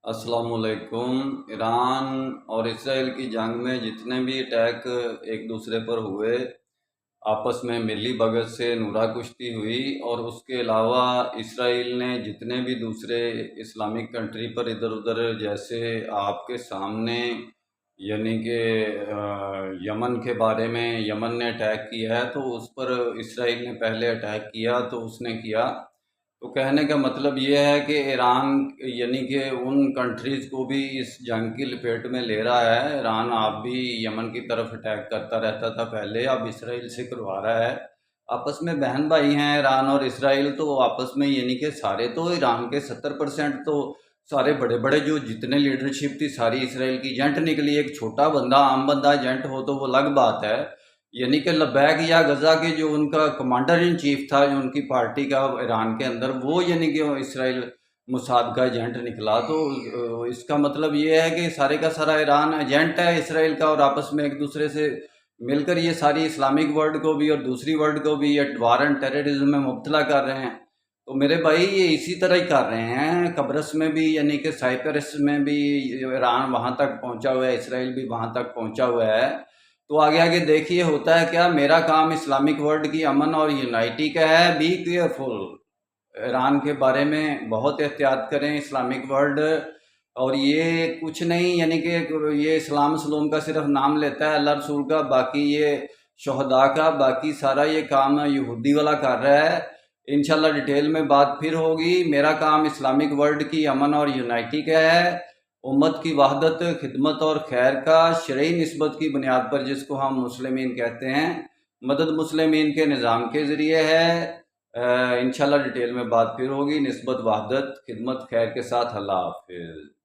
السلام علیکم۔ ایران اور اسرائیل کی جنگ میں جتنے بھی اٹیک ایک دوسرے پر ہوئے، آپس میں ملی بھگت سے نورہ کشتی ہوئی، اور اس کے علاوہ اسرائیل نے جتنے بھی دوسرے اسلامک کنٹری پر ادھر ادھر، جیسے آپ کے سامنے یعنی کہ یمن کے بارے میں، یمن نے اٹیک کیا ہے تو اس پر اسرائیل نے پہلے اٹیک کیا تو اس نے کیا۔ تو کہنے کا مطلب یہ ہے کہ ایران یعنی کہ ان کنٹریز کو بھی اس جنگ کی لپیٹ میں لے رہا ہے۔ ایران آپ بھی یمن کی طرف اٹیک کرتا رہتا تھا پہلے، اب اسرائیل سے کروا رہا ہے۔ آپس میں بہن بھائی ہیں ایران اور اسرائیل، تو آپس میں یعنی کہ سارے تو ایران کے 70% تو سارے بڑے بڑے جو جتنے لیڈرشپ تھی ساری اسرائیل کی ایجنٹ نکلی۔ ایک چھوٹا بندہ، عام بندہ ایجنٹ ہو تو وہ الگ بات ہے، یعنی کہ لبیک یا غزہ کے جو ان کا کمانڈر ان چیف تھا، جو ان کی پارٹی کا ایران کے اندر، وہ یعنی کہ اسرائیل موساد کا ایجنٹ نکلا۔ تو اس کا مطلب یہ ہے کہ سارے کا سارا ایران ایجنٹ ہے اسرائیل کا، اور آپس میں ایک دوسرے سے مل کر یہ ساری اسلامک ورلڈ کو بھی اور دوسری ورلڈ کو بھی یہ وار اینڈ ٹیررزم میں مبتلا کر رہے ہیں۔ تو میرے بھائی یہ اسی طرح ہی کر رہے ہیں، قبرص میں بھی یعنی کہ سائپرس میں بھی ایران وہاں تک پہنچا ہوا ہے، اسرائیل بھی وہاں تک پہنچا ہوا ہے۔ تو آگے آگے دیکھیے ہوتا ہے کیا۔ میرا کام اسلامک ورلڈ کی امن اور یونائٹی کا ہے۔ بی کیئرفل، ایران کے بارے میں بہت احتیاط کریں اسلامک ورلڈ۔ اور یہ کچھ نہیں یعنی کہ یہ اسلام سلوم کا صرف نام لیتا ہے اللہ رسول کا، باقی یہ شہداء کا، باقی سارا یہ کام یہودی والا کر رہا ہے۔ انشاءاللہ ڈیٹیل میں بات پھر ہوگی۔ میرا کام اسلامک ورلڈ کی امن اور یونائٹی کا ہے، امت کی وحدت، خدمت اور خیر کا، شرعی نسبت کی بنیاد پر، جس کو ہم مسلمین کہتے ہیں، مدد مسلمین کے نظام کے ذریعے ہے۔ انشاءاللہ ڈیٹیل میں بات پھر ہوگی۔ نسبت، وحدت، خدمت، خیر کے ساتھ۔ اللہ حافظ۔